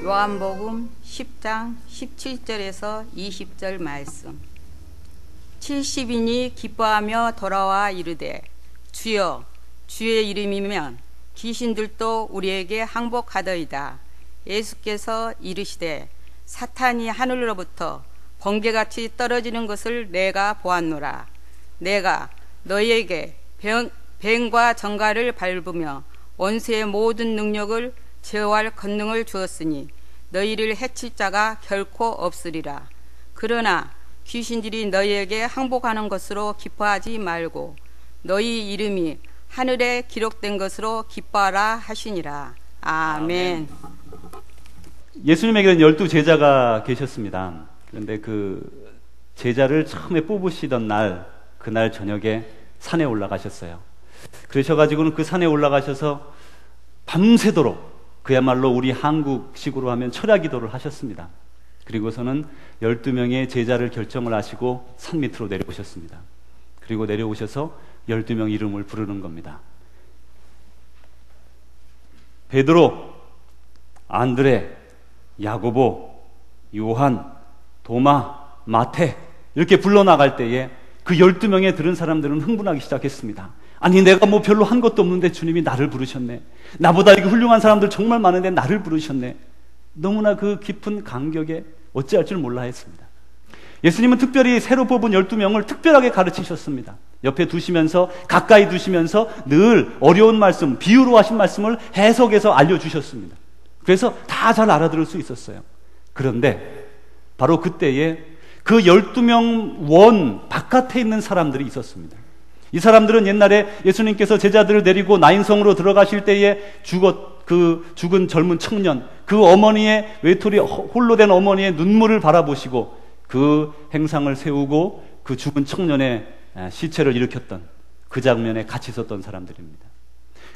요한복음 10장 17절에서 20절 말씀. 70인이 기뻐하며 돌아와 이르되 주여 주의 이름이면 귀신들도 우리에게 항복하더이다. 예수께서 이르시되 사탄이 하늘로부터 번개같이 떨어지는 것을 내가 보았노라. 내가 너희에게 뱀과 정갈을 밟으며 원수의 모든 능력을 제어할 권능을 주었으니 너희를 해칠 자가 결코 없으리라. 그러나 귀신들이 너희에게 항복하는 것으로 기뻐하지 말고 너희 이름이 하늘에 기록된 것으로 기뻐하라 하시니라. 아멘. 예수님에게는 12제자가 계셨습니다. 그런데 그 제자를 처음에 뽑으시던 날, 그날 저녁에 산에 올라가셨어요. 그러셔가지고는 그 산에 올라가셔서 밤새도록, 그야말로 우리 한국식으로 하면 철야기도를 하셨습니다. 그리고서는 12명의 제자를 결정을 하시고 산 밑으로 내려오셨습니다. 그리고 내려오셔서 12명 이름을 부르는 겁니다. 베드로, 안드레, 야고보, 요한, 도마, 마태 이렇게 불러나갈 때에 그 12명에 들은 사람들은 흥분하기 시작했습니다. 아니 내가 뭐 별로 한 것도 없는데 주님이 나를 부르셨네. 나보다 이렇게 훌륭한 사람들 정말 많은데 나를 부르셨네. 너무나 그 깊은 감격에 어찌할 줄 몰라 했습니다. 예수님은 특별히 새로 뽑은 12명을 특별하게 가르치셨습니다. 옆에 두시면서, 가까이 두시면서 늘 어려운 말씀, 비유로 하신 말씀을 해석해서 알려주셨습니다. 그래서 다 잘 알아들을 수 있었어요. 그런데 바로 그때에 그 12명 원 바깥에 있는 사람들이 있었습니다. 이 사람들은 옛날에 예수님께서 제자들을 데리고 나인성으로 들어가실 때에 죽은 젊은 청년, 그 어머니의 외톨이 홀로 된 어머니의 눈물을 바라보시고 그 행상을 세우고 그 죽은 청년의 시체를 일으켰던 그 장면에 같이 있었던 사람들입니다.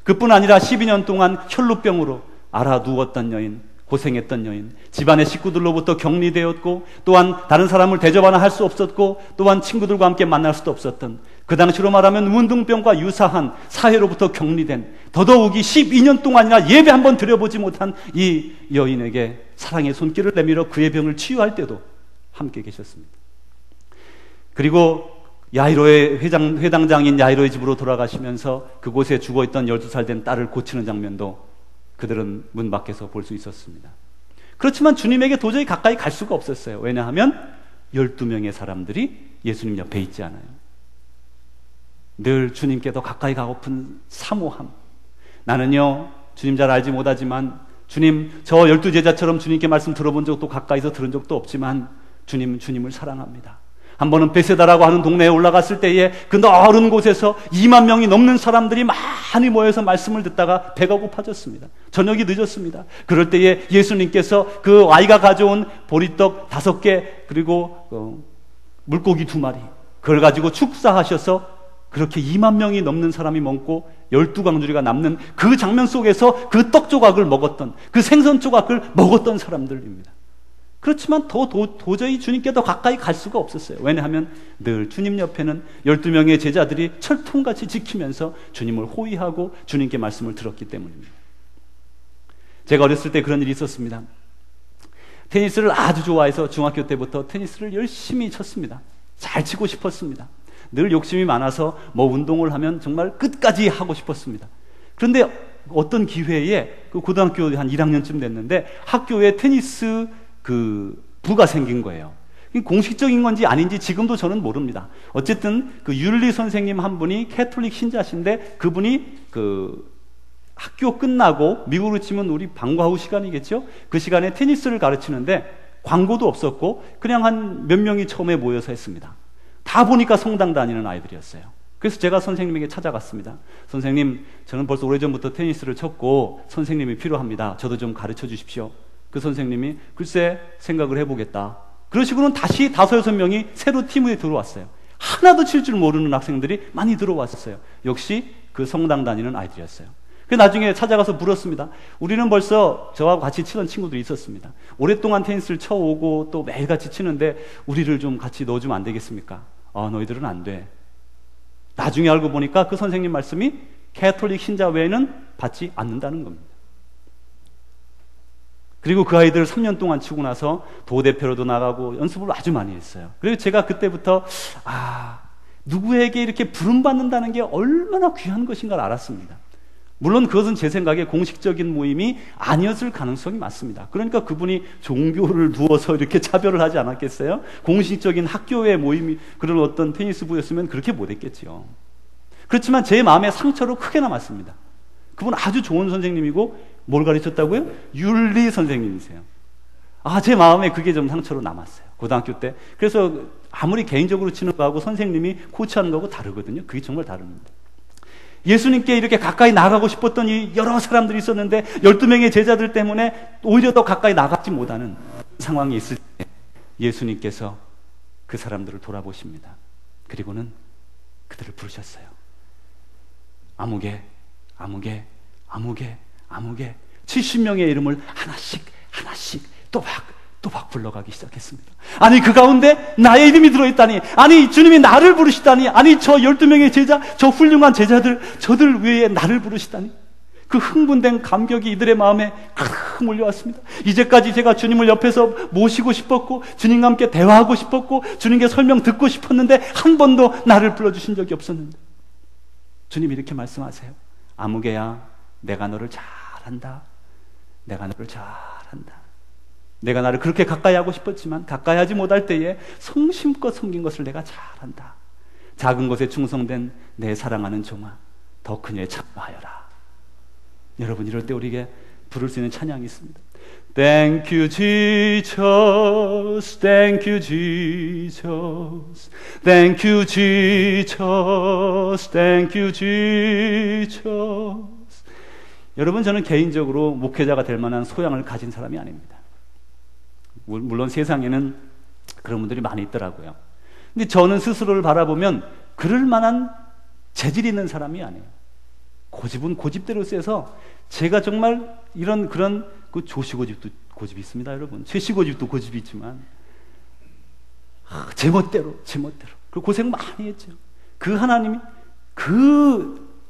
그뿐 아니라 12년 동안 혈루병으로 앓아 누웠던 여인, 고생했던 여인, 집안의 식구들로부터 격리되었고 또한 다른 사람을 대접하나 할 수 없었고 또한 친구들과 함께 만날 수도 없었던, 그 당시로 말하면 문둥병과 유사한 사회로부터 격리된, 더더욱이 12년 동안이나 예배 한번 드려보지 못한 이 여인에게 사랑의 손길을 내밀어 그의 병을 치유할 때도 함께 계셨습니다. 그리고 야이로의 회당장인 야이로의 집으로 돌아가시면서 그곳에 죽어있던 12살 된 딸을 고치는 장면도 그들은 문 밖에서 볼 수 있었습니다. 그렇지만 주님에게 도저히 가까이 갈 수가 없었어요. 왜냐하면 12명의 사람들이 예수님 옆에 있지 않아요. 늘 주님께 더 가까이 가고픈 사모함. 나는요, 주님 잘 알지 못하지만 주님, 저 12제자처럼 주님께 말씀 들어본 적도 가까이서 들은 적도 없지만 주님을 사랑합니다. 한 번은 베세다라고 하는 동네에 올라갔을 때에 그 넓은 곳에서 2만 명이 넘는 사람들이 많이 모여서 말씀을 듣다가 배가 고파졌습니다. 저녁이 늦었습니다. 그럴 때에 예수님께서 그 아이가 가져온 보리떡 5개 그리고 물고기 2마리 그걸 가지고 축사하셔서 그렇게 2만 명이 넘는 사람이 먹고 12광주리가 남는 그 장면 속에서 그 떡 조각을 먹었던, 그 생선 조각을 먹었던 사람들입니다. 그렇지만 도저히 주님께 더 가까이 갈 수가 없었어요. 왜냐하면 늘 주님 옆에는 12명의 제자들이 철통같이 지키면서 주님을 호위하고 주님께 말씀을 들었기 때문입니다. 제가 어렸을 때 그런 일이 있었습니다. 테니스를 아주 좋아해서 중학교 때부터 테니스를 열심히 쳤습니다. 잘 치고 싶었습니다. 늘 욕심이 많아서 뭐 운동을 하면 정말 끝까지 하고 싶었습니다. 그런데 어떤 기회에 그 고등학교 한 1학년쯤 됐는데 학교에 테니스 부가 생긴 거예요. 공식적인 건지 아닌지 지금도 저는 모릅니다. 어쨌든 그 윤리 선생님 한 분이 캐톨릭 신자신데 그분이 학교 끝나고 미국으로 치면 우리 방과 후 시간이겠죠? 그 시간에 테니스를 가르치는데 광고도 없었고 그냥 한 몇 명이 처음에 모여서 했습니다. 다 보니까 성당 다니는 아이들이었어요. 그래서 제가 선생님에게 찾아갔습니다. 선생님, 저는 벌써 오래전부터 테니스를 쳤고 선생님이 필요합니다. 저도 좀 가르쳐 주십시오. 그 선생님이 글쎄 생각을 해보겠다. 그러시고는 다시 5-6명이 새로 팀에 들어왔어요. 하나도 칠 줄 모르는 학생들이 많이 들어왔었어요. 역시 그 성당 다니는 아이들이었어요. 그 나중에 찾아가서 물었습니다. 우리는 벌써 저와 같이 치던 친구들이 있었습니다. 오랫동안 테니스를 쳐오고 또 매일같이 치는데 우리를 좀 같이 넣어주면 안 되겠습니까? 너희들은 안 돼. 나중에 알고 보니까 그 선생님 말씀이 캐톨릭 신자 외에는 받지 않는다는 겁니다. 그리고 그 아이들을 3년 동안 치고 나서 도대표로도 나가고 연습을 아주 많이 했어요. 그리고 제가 그때부터 누구에게 이렇게 부름받는다는 게 얼마나 귀한 것인가를 알았습니다. 물론 그것은 제 생각에 공식적인 모임이 아니었을 가능성이 많습니다. 그러니까 그분이 종교를 두어서 이렇게 차별을 하지 않았겠어요? 공식적인 학교의 모임이 그런 어떤 테니스부였으면 그렇게 못했겠지요. 그렇지만 제 마음에 상처로 크게 남았습니다. 그분 아주 좋은 선생님이고 뭘 가르쳤다고요? 윤리 선생님이세요. 제 마음에 그게 좀 상처로 남았어요. 고등학교 때. 그래서 아무리 개인적으로 치는 거하고 선생님이 코치하는 거하고 다르거든요. 그게 정말 다릅니다. 예수님께 이렇게 가까이 나가고 싶었던 이 여러 사람들이 있었는데 12명의 제자들 때문에 오히려 더 가까이 나가지 못하는 상황이 있을 때 예수님께서 그 사람들을 돌아보십니다. 그리고는 그들을 부르셨어요. 아무개 70명의 이름을 하나씩 또박 불러가기 시작했습니다. 아니 그 가운데 나의 이름이 들어있다니, 아니 주님이 나를 부르시다니, 아니 저 12명의 제자, 저 훌륭한 제자들, 저들 외에 나를 부르시다니, 그 흥분된 감격이 이들의 마음에 가득 몰려왔습니다. 이제까지 제가 주님을 옆에서 모시고 싶었고 주님과 함께 대화하고 싶었고 주님께 설명 듣고 싶었는데 한 번도 나를 불러주신 적이 없었는데 주님이 이렇게 말씀하세요. 아무개야, 내가 너를 잘한다. 내가 너를 잘한다. 내가 나를 그렇게 가까이 하고 싶었지만 가까이 하지 못할 때에 성심껏 섬긴 것을 내가 잘한다. 작은 것에 충성된 내 사랑하는 종아, 더 큰 일에 참아하여라. 여러분, 이럴 때 우리에게 부를 수 있는 찬양이 있습니다. Thank you Jesus, Thank you Jesus, Thank you Jesus, Thank you Jesus. 여러분, 저는 개인적으로 목회자가 될 만한 소양을 가진 사람이 아닙니다. 물론 세상에는 그런 분들이 많이 있더라고요. 근데 저는 스스로를 바라보면 그럴 만한 재질 있는 사람이 아니에요. 고집은 고집대로 세서 제가 정말 그런 조시고집도 고집이 있습니다, 여러분. 최씨고집도 고집이 있지만 제멋대로 그리고 고생 많이 했죠. 그 하나님이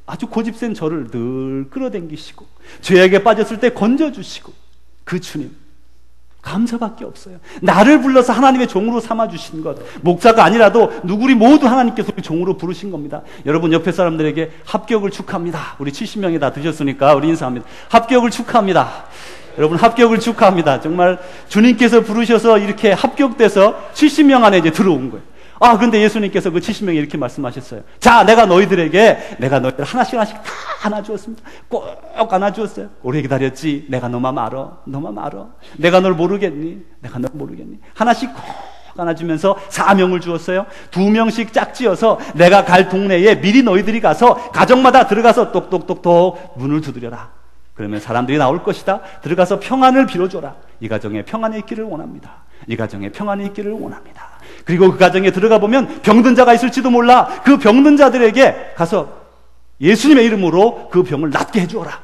아주 고집센 저를 늘 끌어당기시고 죄악에 빠졌을 때 건져주시고, 그 주님 감사밖에 없어요. 나를 불러서 하나님의 종으로 삼아주신 것, 목사가 아니라도 우리 모두 하나님께서 우리 종으로 부르신 겁니다. 여러분, 옆에 사람들에게 합격을 축하합니다. 우리 70명이 다 드셨으니까 우리 인사합니다. 합격을 축하합니다. 여러분, 합격을 축하합니다. 정말 주님께서 부르셔서 이렇게 합격돼서 70명 안에 이제 들어온 거예요. 근데 예수님께서 그 70명이 이렇게 말씀하셨어요. 자, 내가 너희들 하나씩 다 안아주었습니다. 꼭 안아주었어요. 오래 기다렸지. 내가 너만 알아. 내가 널 모르겠니? 하나씩 꼭 안아주면서 사명을 주었어요. 2명씩 짝지어서 내가 갈 동네에 미리 너희들이 가서 가정마다 들어가서 똑똑똑똑 문을 두드려라. 그러면 사람들이 나올 것이다. 들어가서 평안을 빌어줘라. 이 가정에 평안이 있기를 원합니다. 그리고 그 가정에 들어가 보면 병든 자가 있을지도 몰라. 그 병든 자들에게 가서 예수님의 이름으로 그 병을 낫게 해주어라.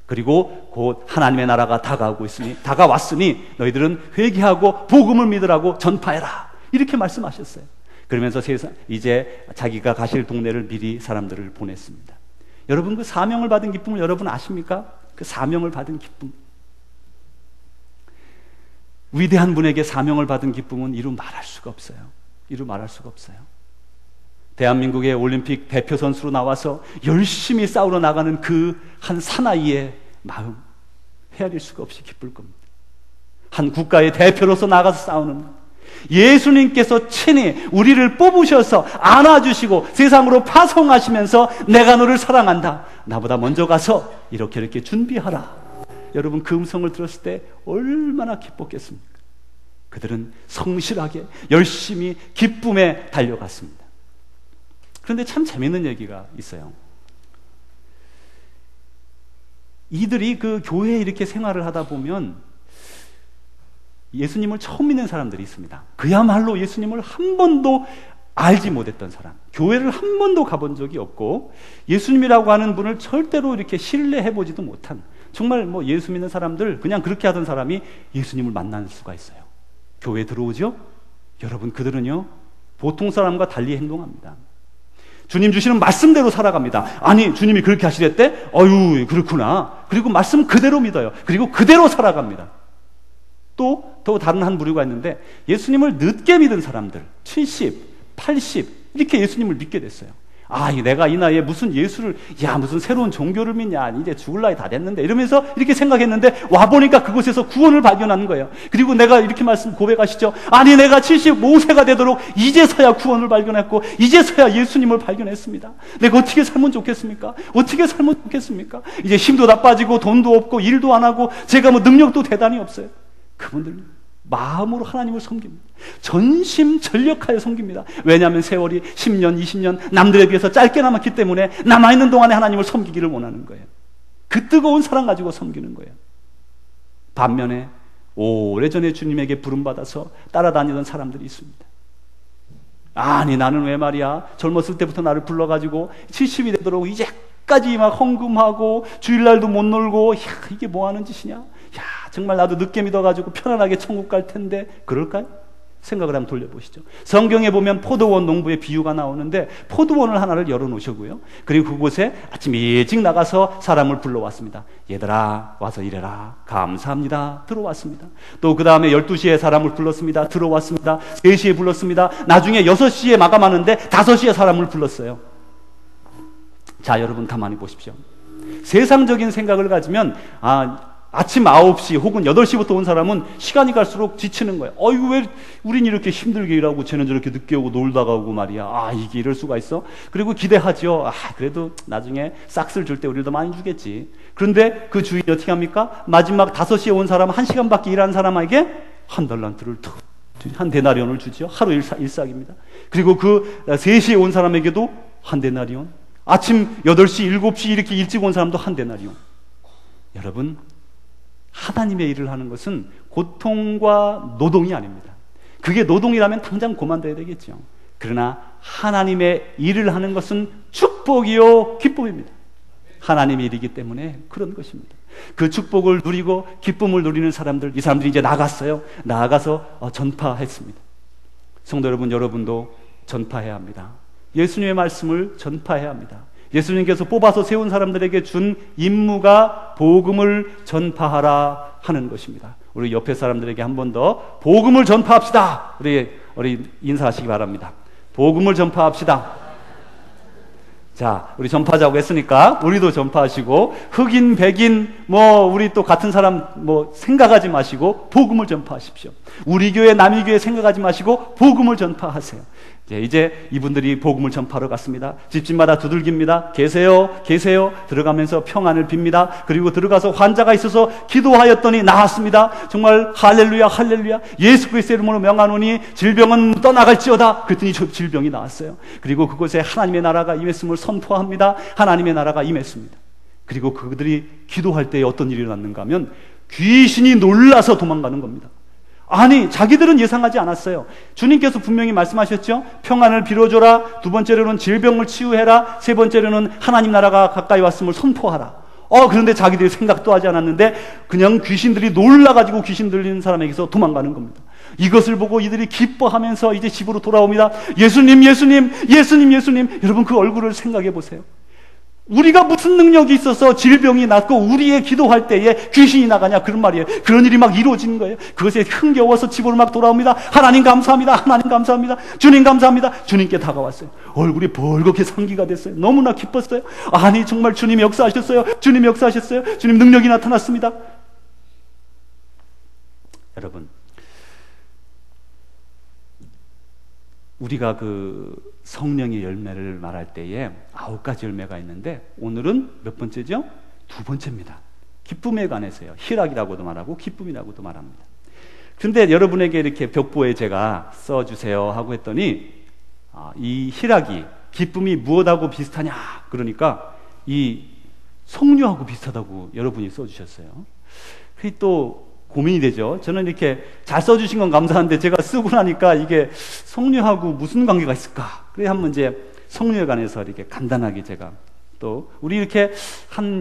그리고 곧 하나님의 나라가 다가왔으니 너희들은 회개하고 복음을 믿으라고 전파해라. 이렇게 말씀하셨어요. 그러면서 이제 자기가 가실 동네를 미리 사람들을 보냈습니다. 여러분, 그 사명을 받은 기쁨을 여러분 아십니까? 그 사명을 받은 기쁨, 위대한 분에게 사명을 받은 기쁨은 이루 말할 수가 없어요. 대한민국의 올림픽 대표 선수로 나와서 열심히 싸우러 나가는 그 한 사나이의 마음, 헤아릴 수가 없이 기쁠 겁니다. 한 국가의 대표로서 나가서 싸우는 예수님께서 친히 우리를 뽑으셔서 안아주시고 세상으로 파송하시면서 내가 너를 사랑한다. 나보다 먼저 가서 이렇게 준비하라. 여러분, 그 음성을 들었을 때 얼마나 기뻤겠습니까? 그들은 성실하게 열심히 기쁨에 달려갔습니다. 그런데 참 재밌는 얘기가 있어요. 이들이 그 교회에 이렇게 생활을 하다 보면 예수님을 처음 믿는 사람들이 있습니다. 그야말로 예수님을 한 번도 알지 못했던 사람, 교회를 한 번도 가본 적이 없고 예수님이라고 하는 분을 절대로 이렇게 신뢰해보지도 못한, 정말 예수 믿는 사람들, 그냥 그렇게 하던 사람이 예수님을 만날 수가 있어요. 교회에 들어오죠? 여러분, 그들은요 보통 사람과 달리 행동합니다. 주님 주시는 말씀대로 살아갑니다. 아니, 주님이 그렇게 하시랬대? 어유, 그렇구나. 그리고 말씀 그대로 믿어요. 그리고 그대로 살아갑니다. 또 다른 한 부류가 있는데 예수님을 늦게 믿은 사람들, 70, 80 이렇게 예수님을 믿게 됐어요. 내가 이 나이에 무슨 예수를, 무슨 새로운 종교를 믿냐, 이제 죽을 나이 다 됐는데 이러면서 이렇게 생각했는데 와보니까 그곳에서 구원을 발견하는 거예요. 그리고 내가 이렇게 고백하시죠. 내가 75세가 되도록 이제서야 구원을 발견했고 이제서야 예수님을 발견했습니다. 내가 어떻게 살면 좋겠습니까? 어떻게 살면 좋겠습니까? 이제 힘도 다 빠지고 돈도 없고 일도 안 하고 제가 능력도 대단히 없어요. 그분들 마음으로 하나님을 섬깁니다. 전심전력하여 섬깁니다. 왜냐하면 세월이 10년, 20년 남들에 비해서 짧게 남았기 때문에 남아있는 동안에 하나님을 섬기기를 원하는 거예요. 그 뜨거운 사랑 가지고 섬기는 거예요. 반면에 오래전에 주님에게 부름받아서 따라다니던 사람들이 있습니다. 나는 왜 말이야, 젊었을 때부터 나를 불러가지고 70이 되도록 이제까지 막 헌금하고 주일날도 못 놀고, 이게 뭐 하는 짓이냐, 정말 나도 늦게 믿어가지고 편안하게 천국 갈 텐데 그럴까요? 생각을 한번 돌려보시죠. 성경에 보면 포도원 농부의 비유가 나오는데 포도원을 하나를 열어놓으셨고요. 그리고 그곳에 아침 일찍 나가서 사람을 불러왔습니다. 얘들아 와서 일해라, 감사합니다. 들어왔습니다. 또 그 다음에 12시에 사람을 불렀습니다. 들어왔습니다. 3시에 불렀습니다. 나중에 6시에 마감하는데 5시에 사람을 불렀어요. 자, 여러분 가만히 보십시오. 세상적인 생각을 가지면 아침 9시 혹은 8시부터 온 사람은 시간이 갈수록 지치는 거예요. 왜 우린 이렇게 힘들게 일하고 쟤는 저렇게 늦게 오고 놀다가 오고 말이야. 이게 이럴 수가 있어? 그리고 기대하죠. 그래도 나중에 싹쓸 줄 때 우리도 많이 주겠지. 그런데 그 주인이 어떻게 합니까? 마지막 5시에 온 사람, 1시간밖에 일한 사람에게 한 달란트를 한 데나리온을 주죠. 하루 일삭입니다. 그리고 그 3시에 온 사람에게도 한 데나리온, 아침 8시, 7시 이렇게 일찍 온 사람도 한 데나리온. 여러분, 하나님의 일을 하는 것은 고통과 노동이 아닙니다. 그게 노동이라면 당장 그만둬야 되겠죠. 그러나 하나님의 일을 하는 것은 축복이요 기쁨입니다. 하나님의 일이기 때문에 그런 것입니다. 그 축복을 누리고 기쁨을 누리는 사람들, 이 사람들이 이제 나아가서 전파했습니다. 성도 여러분, 여러분도 전파해야 합니다. 예수님의 말씀을 전파해야 합니다. 예수님께서 뽑아서 세운 사람들에게 준 임무가 복음을 전파하라 하는 것입니다. 우리 옆에 사람들에게 한 번 더 복음을 전파합시다. 우리 인사하시기 바랍니다. 복음을 전파합시다. 자, 우리 전파하자고 했으니까 우리도 전파하시고, 흑인, 백인, 우리 또 같은 사람 생각하지 마시고 복음을 전파하십시오. 우리 교회, 남이 교회 생각하지 마시고 복음을 전파하세요. 이제 이분들이 복음을 전파하러 갔습니다. 집집마다 두들깁니다. 계세요? 들어가면서 평안을 빕니다. 그리고 들어가서 환자가 있어서 기도하였더니 나았습니다. 정말 할렐루야, 할렐루야. 예수 그리스도의 이름으로 명하노니 질병은 떠나갈지어다. 그랬더니 질병이 나았어요. 그리고 그곳에 하나님의 나라가 임했음을 선포합니다. 하나님의 나라가 임했습니다. 그리고 그들이 기도할 때에 어떤 일이 일어났는가 하면 귀신이 놀라서 도망가는 겁니다. 자기들은 예상하지 않았어요. 주님께서 분명히 말씀하셨죠. 평안을 빌어줘라. 2번째로는 질병을 치유해라. 3번째로는 하나님 나라가 가까이 왔음을 선포하라. 그런데 자기들이 생각도 하지 않았는데 그냥 귀신들이 놀라가지고 귀신 들리는 사람에게서 도망가는 겁니다. 이것을 보고 이들이 기뻐하면서 이제 집으로 돌아옵니다. 예수님. 여러분, 그 얼굴을 생각해 보세요. 우리가 무슨 능력이 있어서 질병이 낫고 우리의 기도할 때에 귀신이 나가냐, 그런 말이에요. 그런 일이 막 이루어지는 거예요. 그것에 흥겨워서 집으로 막 돌아옵니다. 하나님 감사합니다. 하나님 감사합니다. 주님 감사합니다. 주님께 다가왔어요. 얼굴이 벌겋게 상기가 됐어요. 너무나 기뻤어요. 정말 주님이 역사하셨어요. 주님 능력이 나타났습니다. 여러분, 우리가 그 성령의 열매를 말할 때에 9가지 열매가 있는데 오늘은 몇 번째죠? 2번째입니다. 기쁨에 관해서요. 희락이라고도 말하고 기쁨이라고도 말합니다. 그런데 여러분에게 이렇게 벽보에 제가 써주세요 하고 했더니 이 희락이, 기쁨이 무엇하고 비슷하냐, 그러니까 이 석류하고 비슷하다고 여러분이 써주셨어요. 그게 또 고민이 되죠. 저는 이렇게 잘 써주신 건 감사한데 제가 쓰고 나니까 이게 석류하고 무슨 관계가 있을까? 그래서 한번 이제 석류에 관해서 이렇게 간단하게 제가 또 우리 이렇게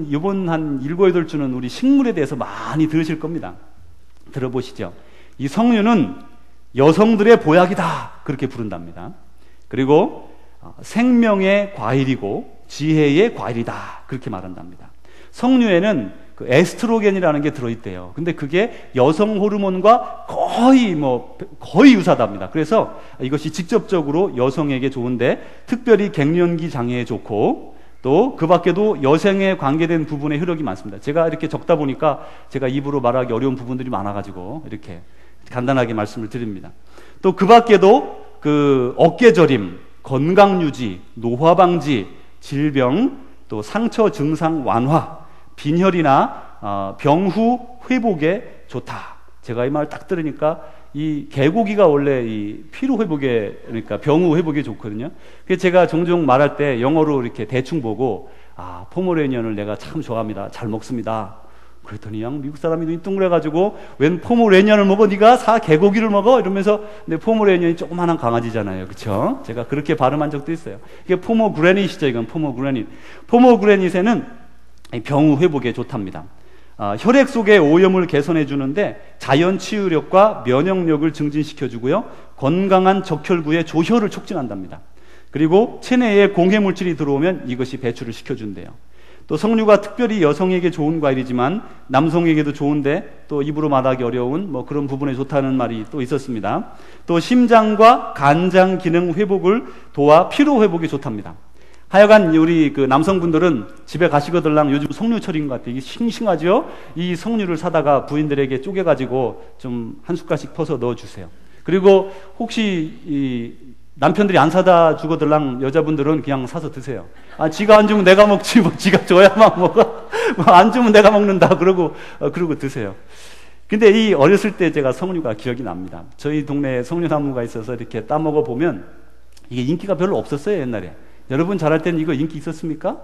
이번 한 7, 8주는 우리 식물에 대해서 많이 들으실 겁니다. 들어보시죠. 이 석류는 여성들의 보약이다, 그렇게 부른답니다. 그리고 생명의 과일이고 지혜의 과일이다, 그렇게 말한답니다. 석류에는 그 에스트로겐이라는 게 들어있대요. 근데 그게 여성 호르몬과 거의 유사합니다. 그래서 이것이 직접적으로 여성에게 좋은데 특별히 갱년기 장애에 좋고 또 그 밖에도 여성에 관계된 부분에 효력이 많습니다. 제가 이렇게 적다 보니까 제가 입으로 말하기 어려운 부분들이 많아가지고 이렇게 간단하게 말씀을 드립니다. 또 그 밖에도 그 어깨 저림, 건강 유지, 노화 방지, 질병, 또 상처 증상 완화, 빈혈이나 병 후 회복에 좋다. 제가 이 말 딱 들으니까 이 개고기가 원래 이 피로 회복에, 그러니까 병 후 회복에 좋거든요. 그래서 제가 종종 말할 때 영어로 이렇게 대충 보고 포메라니언을 내가 참 좋아합니다. 잘 먹습니다. 그랬더니 그냥 미국 사람이 눈이 둥그래가지고 웬 포메라니언을 먹어? 네가 개고기를 먹어? 이러면서 근데 포메라니언이 조그마한 강아지잖아요, 그렇죠? 제가 그렇게 발음한 적도 있어요. 이게 포머그래닛이죠. 이건 포머그래닛. 포머그래닛에는 병 후 회복에 좋답니다. 혈액 속의 오염을 개선해 주는데 자연 치유력과 면역력을 증진시켜 주고요, 건강한 적혈구의 조혈을 촉진한답니다. 그리고 체내에 공해 물질이 들어오면 이것이 배출을 시켜준대요. 또 석류가 특별히 여성에게 좋은 과일이지만 남성에게도 좋은데 또 입으로 말하기 어려운 그런 부분에 좋다는 말이 또 있었습니다. 또 심장과 간장 기능 회복을 도와 피로 회복에 좋답니다. 하여간 우리 그 남성분들은 집에 가시거들랑 요즘 석류철인 것 같아요. 이게 싱싱하죠? 이 석류를 사다가 부인들에게 쪼개가지고 좀 한 숟갈씩 퍼서 넣어주세요. 그리고 혹시 이 남편들이 안 사다 주거들랑 여자분들은 그냥 사서 드세요. 지가 안 주면 내가 먹지, 지가 줘야만 먹어. 안 주면 내가 먹는다. 그러고 드세요. 근데 이 어렸을 때 제가 석류가 기억이 납니다. 저희 동네에 석류나무가 있어서 이렇게 따먹어 보면 이게 인기가 별로 없었어요, 옛날에. 여러분 잘할 때는 이거 인기 있었습니까?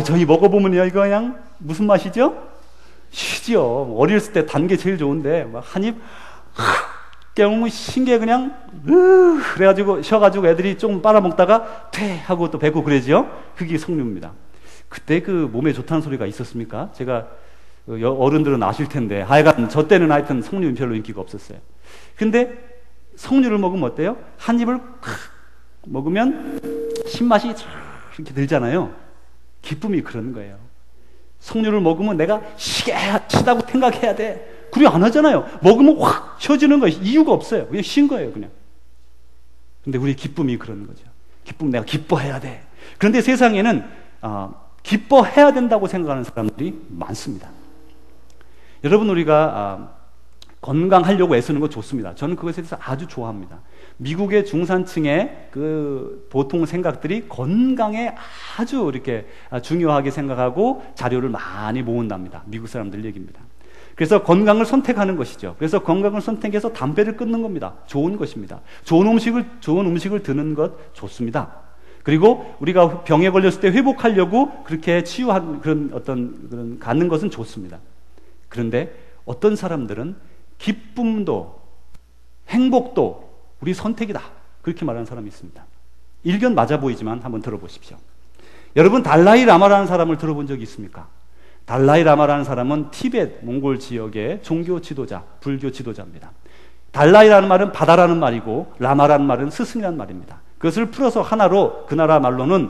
저희 먹어보면요, 이거 그냥 무슨 맛이죠? 시죠. 어렸을 때 단 게 제일 좋은데 한 입 깨우면 신기해 그냥 그래가지고 쉬어가지고 애들이 조금 빨아먹다가 퇴 하고 또 뱉고 그러죠. 그게 석류입니다. 그때 그 몸에 좋다는 소리가 있었습니까? 제가 어른들은 아실 텐데 하여간 저 때는 하여튼 석류는 별로 인기가 없었어요. 근데 석류를 먹으면 어때요? 한 입을 먹으면 신맛이 이렇게 들잖아요. 기쁨이 그런 거예요. 석류를 먹으면 내가 시다고 생각해야 돼. 그리 안 하잖아요. 먹으면 확 쉬어지는 거예요. 이유가 없어요. 그냥 쉰 거예요, 그냥. 근데 우리 기쁨이 그런 거죠. 기쁨, 내가 기뻐해야 돼. 그런데 세상에는 기뻐해야 된다고 생각하는 사람들이 많습니다. 여러분, 우리가 건강하려고 애쓰는 거 좋습니다. 저는 그것에 대해서 아주 좋아합니다. 미국의 중산층의 그 보통 생각들이 건강에 아주 이렇게 중요하게 생각하고 자료를 많이 모은답니다. 미국 사람들 얘기입니다. 그래서 건강을 선택하는 것이죠. 그래서 건강을 선택해서 담배를 끊는 겁니다. 좋은 것입니다. 좋은 음식을 드는 것 좋습니다. 그리고 우리가 병에 걸렸을 때 회복하려고 그렇게 치유한 그런 갖는 것은 좋습니다. 그런데 어떤 사람들은 기쁨도 행복도 우리 선택이다, 그렇게 말하는 사람이 있습니다. 일견 맞아 보이지만 한번 들어보십시오. 여러분, 달라이 라마라는 사람을 들어본 적이 있습니까? 달라이 라마라는 사람은 티벳 몽골 지역의 종교 지도자, 불교 지도자입니다. 달라이라는 말은 바다라는 말이고 라마라는 말은 스승이라는 말입니다. 그것을 풀어서 하나로 그 나라 말로는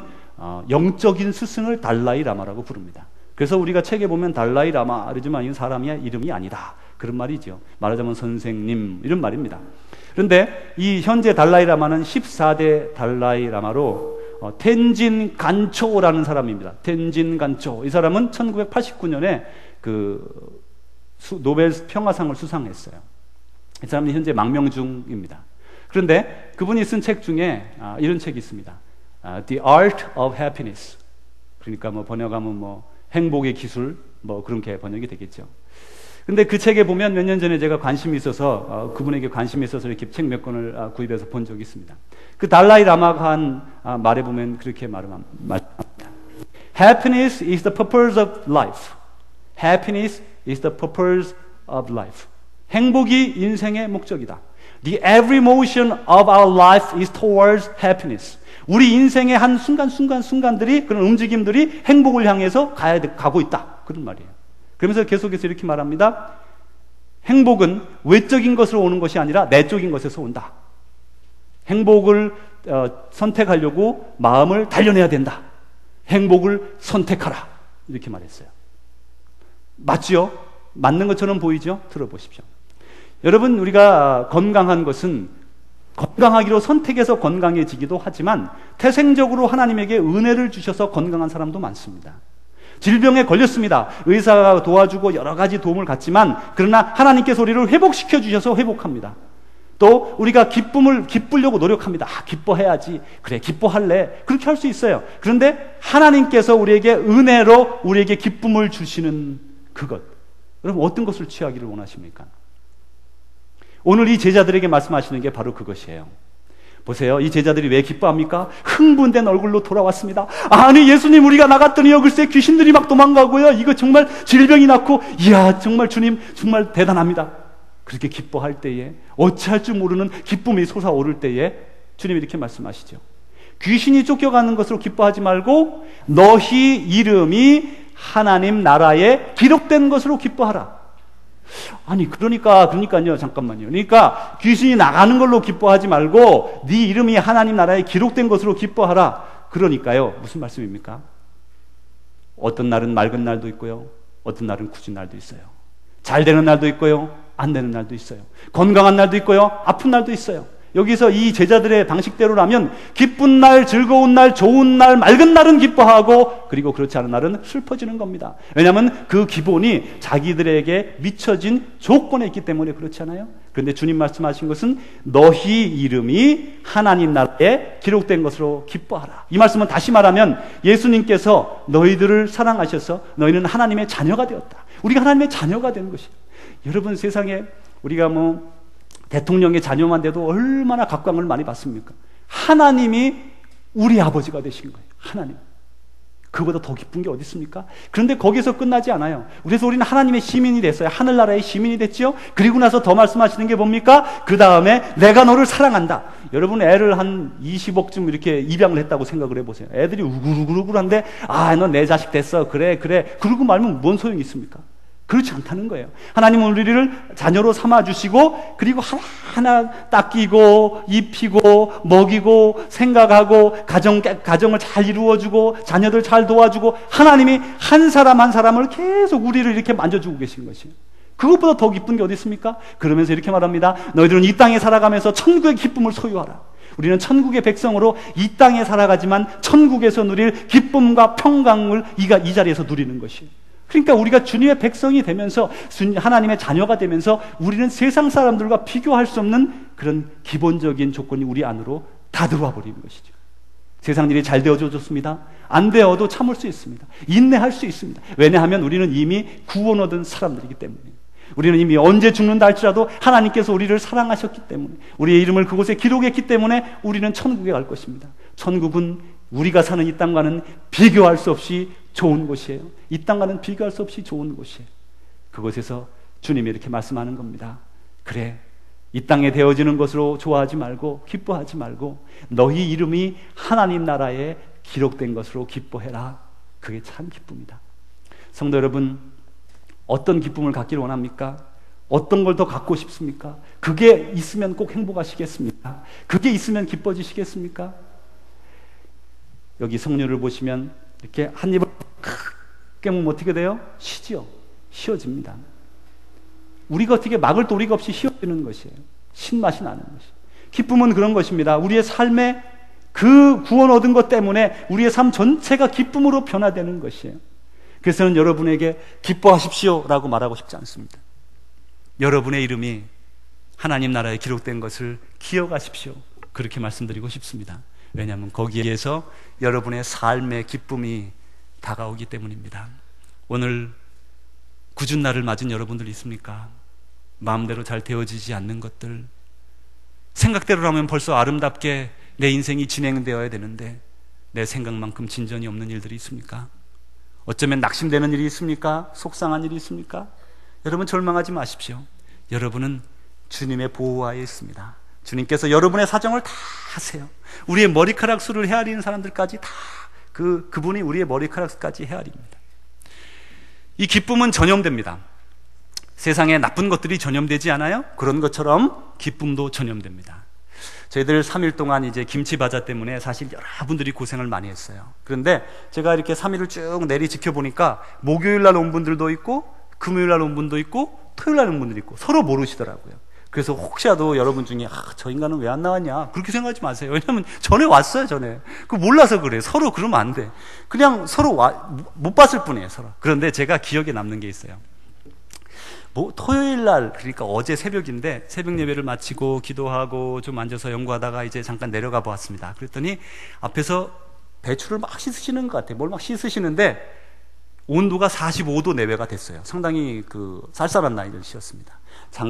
영적인 스승을 달라이 라마라고 부릅니다. 그래서 우리가 책에 보면 달라이 라마 그러지만 이 사람의 이름이 아니다, 그런 말이죠. 말하자면 선생님 이런 말입니다. 그런데 이 현재 달라이 라마는 14대 달라이 라마로 텐진 간초라는 사람입니다. 텐진 간초. 이 사람은 1989년에 그 노벨 평화상을 수상했어요. 이 사람은 현재 망명 중입니다. 그런데 그분이 쓴 책 중에 이런 책이 있습니다. The Art of Happiness. 그러니까 번역하면 행복의 기술 그렇게 번역이 되겠죠. 근데 그 책에 보면 몇 년 전에 제가 관심이 있어서 그분에게 관심이 있어서 이렇게 책 몇 권을 구입해서 본 적이 있습니다. 그 달라이 라마가 한 말에 보면 그렇게 말합니다. Happiness is the purpose of life. Happiness is the purpose of life. 행복이 인생의 목적이다. The every motion of our life is towards happiness. 우리 인생의 한 순간순간들이, 그런 움직임들이 행복을 향해서 가고 있다, 그런 말이에요. 그러면서 계속해서 이렇게 말합니다. 행복은 외적인 것으로 오는 것이 아니라 내적인 것에서 온다. 행복을 선택하려고 마음을 단련해야 된다. 행복을 선택하라, 이렇게 말했어요. 맞지요? 맞는 것처럼 보이죠? 들어보십시오. 여러분, 우리가 건강한 것은 건강하기로 선택해서 건강해지기도 하지만 태생적으로 하나님에게 은혜를 주셔서 건강한 사람도 많습니다. 질병에 걸렸습니다. 의사가 도와주고 여러 가지 도움을 갖지만 그러나 하나님께서 우리를 회복시켜 주셔서 회복합니다. 또 우리가 기쁘려고 노력합니다. 기뻐해야지. 그래, 기뻐할래. 그렇게 할 수 있어요. 그런데 하나님께서 우리에게 은혜로 우리에게 기쁨을 주시는 그것, 여러분 어떤 것을 취하기를 원하십니까? 오늘 이 제자들에게 말씀하시는 게 바로 그것이에요. 보세요. 이 제자들이 왜 기뻐합니까? 흥분된 얼굴로 돌아왔습니다. 아니, 예수님, 우리가 나갔더니요, 글쎄 귀신들이 막 도망가고요, 이거 정말 질병이 났고, 이야, 정말 주님 정말 대단합니다. 그렇게 기뻐할 때에, 어찌할 줄 모르는 기쁨이 솟아오를 때에 주님이 이렇게 말씀하시죠. 귀신이 쫓겨가는 것으로 기뻐하지 말고 너희 이름이 하나님 나라에 기록된 것으로 기뻐하라. 아니, 그러니까요, 잠깐만요. 그러니까 귀신이 나가는 걸로 기뻐하지 말고 네 이름이 하나님 나라에 기록된 것으로 기뻐하라. 그러니까요, 무슨 말씀입니까? 어떤 날은 맑은 날도 있고요, 어떤 날은 굳은 날도 있어요. 잘 되는 날도 있고요, 안 되는 날도 있어요. 건강한 날도 있고요, 아픈 날도 있어요. 여기서 이 제자들의 방식대로라면 기쁜 날, 즐거운 날, 좋은 날, 맑은 날은 기뻐하고, 그리고 그렇지 않은 날은 슬퍼지는 겁니다. 왜냐하면 그 기본이 자기들에게 미쳐진 조건에 있기 때문에 그렇지 않아요? 그런데 주님 말씀하신 것은 너희 이름이 하나님 나라에 기록된 것으로 기뻐하라. 이 말씀은 다시 말하면 예수님께서 너희들을 사랑하셔서 너희는 하나님의 자녀가 되었다. 우리가 하나님의 자녀가 되는 것이에요. 여러분, 세상에 우리가 대통령의 자녀만 돼도 얼마나 각광을 많이 받습니까? 하나님이 우리 아버지가 되신 거예요. 하나님. 그보다 더 기쁜 게 어디 있습니까? 그런데 거기서 끝나지 않아요. 그래서 우리는 하나님의 시민이 됐어요. 하늘나라의 시민이 됐죠. 그리고 나서 더 말씀하시는 게 뭡니까? 그 다음에 내가 너를 사랑한다. 여러분, 애를 한 20억쯤 이렇게 입양을 했다고 생각을 해보세요. 애들이 우글우글한데, 너 내 자식 됐어. 그래. 그러고 말면 뭔 소용이 있습니까? 그렇지 않다는 거예요. 하나님은 우리를 자녀로 삼아주시고, 그리고 하나하나 닦이고 입히고 먹이고 생각하고 가정을 잘 이루어주고 자녀들 잘 도와주고, 하나님이 한 사람 한 사람을 계속 우리를 이렇게 만져주고 계신 것이에요. 그것보다 더 기쁜 게 어디 있습니까? 그러면서 이렇게 말합니다. 너희들은 이 땅에 살아가면서 천국의 기쁨을 소유하라. 우리는 천국의 백성으로 이 땅에 살아가지만 천국에서 누릴 기쁨과 평강을 이 자리에서 누리는 것이에요. 그러니까 우리가 주님의 백성이 되면서, 하나님의 자녀가 되면서 우리는 세상 사람들과 비교할 수 없는 그런 기본적인 조건이 우리 안으로 다 들어와 버리는 것이죠. 세상 일이 잘 되어졌습니다. 안 되어도 참을 수 있습니다. 인내할 수 있습니다. 왜냐하면 우리는 이미 구원 얻은 사람들이기 때문에. 우리는 이미 언제 죽는다 할지라도 하나님께서 우리를 사랑하셨기 때문에, 우리의 이름을 그곳에 기록했기 때문에 우리는 천국에 갈 것입니다. 천국은 우리가 사는 이 땅과는 비교할 수 없이 좋은 곳이에요. 이 땅과는 비교할 수 없이 좋은 곳이에요. 그곳에서 주님이 이렇게 말씀하는 겁니다. 그래, 이 땅에 되어지는 것으로 좋아하지 말고 기뻐하지 말고 너희 이름이 하나님 나라에 기록된 것으로 기뻐해라. 그게 참 기쁨이다. 성도 여러분, 어떤 기쁨을 갖기를 원합니까? 어떤 걸 더 갖고 싶습니까? 그게 있으면 꼭 행복하시겠습니까? 그게 있으면 기뻐지시겠습니까? 여기 성령을 보시면 이렇게 한 입을 깨면 어떻게 돼요? 쉬지요. 쉬어집니다. 우리가 어떻게 막을 도리가 없이 쉬어지는 것이에요. 신맛이 나는 것이. 기쁨은 그런 것입니다. 우리의 삶에 그 구원 얻은 것 때문에 우리의 삶 전체가 기쁨으로 변화되는 것이에요. 그래서 저는 여러분에게 기뻐하십시오 라고 말하고 싶지 않습니다. 여러분의 이름이 하나님 나라에 기록된 것을 기억하십시오, 그렇게 말씀드리고 싶습니다. 왜냐하면 거기에서 여러분의 삶의 기쁨이 다가오기 때문입니다. 오늘 굳은 날을 맞은 여러분들 있습니까? 마음대로 잘 되어지지 않는 것들, 생각대로라면 벌써 아름답게 내 인생이 진행되어야 되는데 내 생각만큼 진전이 없는 일들이 있습니까? 어쩌면 낙심되는 일이 있습니까? 속상한 일이 있습니까? 여러분, 절망하지 마십시오. 여러분은 주님의 보호하에 있습니다. 주님께서 여러분의 사정을 다 아세요. 우리의 머리카락 수를 헤아리는 사람들까지 다 그분이 우리의 머리카락까지 헤아립니다. 이 기쁨은 전염됩니다. 세상에 나쁜 것들이 전염되지 않아요? 그런 것처럼 기쁨도 전염됩니다. 저희들 3일 동안 이제 김치 바자 때문에 사실 여러분들이 고생을 많이 했어요. 그런데 제가 이렇게 3일을 쭉 내리 지켜보니까 목요일 날 온 분들도 있고 금요일 날 온 분도 있고 토요일 날 온 분도 있고 서로 모르시더라고요. 그래서 혹시라도 여러분 중에 저 인간은 왜 안 나왔냐 그렇게 생각하지 마세요. 왜냐하면 전에 왔어요. 전에 그 몰라서 그래. 서로 그러면 안 돼. 그냥 서로 못 봤을 뿐이에요. 서로. 그런데 제가 기억에 남는 게 있어요. 토요일 날, 그러니까 어제 새벽인데 새벽 예배를 마치고 기도하고 좀 앉아서 연구하다가 이제 잠깐 내려가 보았습니다. 그랬더니 앞에서 배추를 막 씻으시는 것 같아요. 뭘 막 씻으시는데 온도가 45도 내외가 됐어요. 상당히 쌀쌀한 나이들이셨습니다.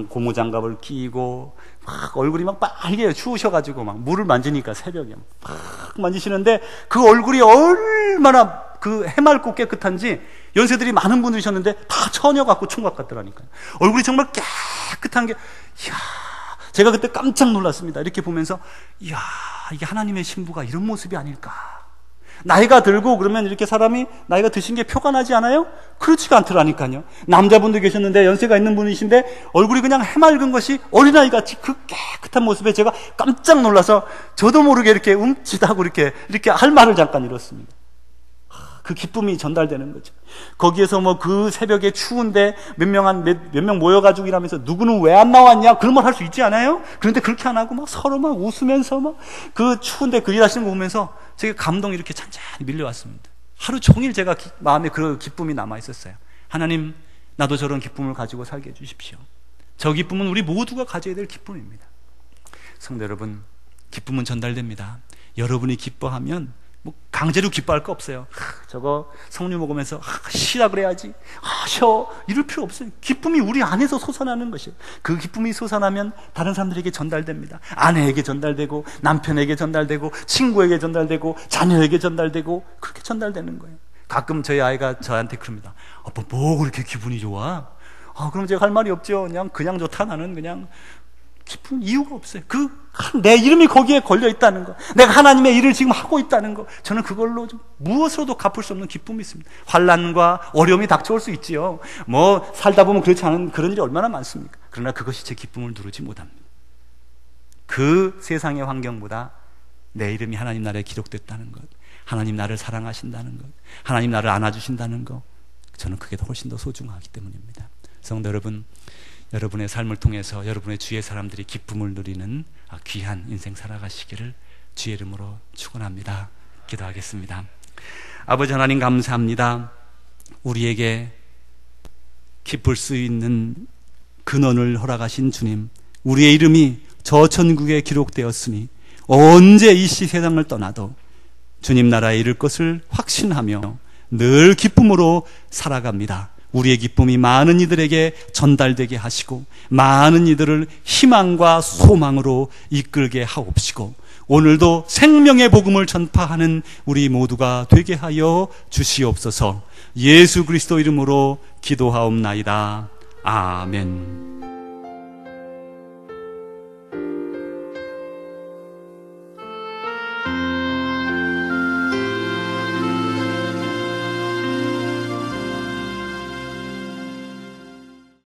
고무장갑을 끼고 막 얼굴이 막 빨개요. 추우셔가지고 막 물을 만지니까 새벽에 막 만지시는데 그 얼굴이 얼마나 해맑고 깨끗한지 연세들이 많은 분들이셨는데 다 처녀 같고 총각 같더라니까요. 얼굴이 정말 깨끗한 게, 이야, 제가 그때 깜짝 놀랐습니다. 이렇게 보면서, 이야, 이게 하나님의 신부가 이런 모습이 아닐까. 나이가 들고 그러면 이렇게 사람이 나이가 드신 게 표가 나지 않아요? 그렇지가 않더라니까요. 남자분도 계셨는데 연세가 있는 분이신데 얼굴이 그냥 해맑은 것이 어린아이같이 그 깨끗한 모습에 제가 깜짝 놀라서 저도 모르게 이렇게 움찔하고 이렇게 할 말을 잠깐 잃었습니다. 그 기쁨이 전달되는 거죠. 거기에서 그 새벽에 추운데 몇 명 모여가지고 일하면서 누구는 왜 안 나왔냐? 그런 말 할 수 있지 않아요? 그런데 그렇게 안 하고 서로 웃으면서 그 추운데 그 일하시는 거 보면서 제가 감동이 이렇게 찬찬히 밀려왔습니다. 하루 종일 제가 마음에 그 기쁨이 남아있었어요. 하나님, 나도 저런 기쁨을 가지고 살게 해주십시오. 저 기쁨은 우리 모두가 가져야 될 기쁨입니다. 성도 여러분, 기쁨은 전달됩니다. 여러분이 기뻐하면 강제로 기뻐할 거 없어요. 저거 성류 먹으면서 쉬라 그래야지, 쉬어, 이럴 필요 없어요. 기쁨이 우리 안에서 솟아나는 것이에요. 그 기쁨이 솟아나면 다른 사람들에게 전달됩니다. 아내에게 전달되고 남편에게 전달되고 친구에게 전달되고 자녀에게 전달되고 그렇게 전달되는 거예요. 가끔 저희 아이가 저한테 그럽니다. 아빠 뭐 그렇게 기분이 좋아? 그럼 제가 할 말이 없죠. 그냥 좋다. 나는 그냥 기쁜 이유가 없어요. 내 이름이 거기에 걸려 있다는 거, 내가 하나님의 일을 지금 하고 있다는 거, 저는 그걸로 무엇으로도 갚을 수 없는 기쁨이 있습니다. 환난과 어려움이 닥쳐올 수 있지요. 살다 보면 그렇지 않은 그런 일이 얼마나 많습니까? 그러나 그것이 제 기쁨을 누르지 못합니다. 그 세상의 환경보다 내 이름이 하나님 나라에 기록됐다는 것, 하나님 나를 사랑하신다는 것, 하나님 나를 안아주신다는 것, 저는 그게 훨씬 더 소중하기 때문입니다. 성도 여러분, 여러분의 삶을 통해서 여러분의 주위의 사람들이 기쁨을 누리는 귀한 인생 살아가시기를 주의 이름으로 축원합니다. 기도하겠습니다. 아버지 하나님, 감사합니다. 우리에게 기쁠 수 있는 근원을 허락하신 주님, 우리의 이름이 저 천국에 기록되었으니 언제 이 세상을 떠나도 주님 나라에 이를 것을 확신하며 늘 기쁨으로 살아갑니다. 우리의 기쁨이 많은 이들에게 전달되게 하시고 많은 이들을 희망과 소망으로 이끌게 하옵시고 오늘도 생명의 복음을 전파하는 우리 모두가 되게 하여 주시옵소서. 예수 그리스도 이름으로 기도하옵나이다. 아멘.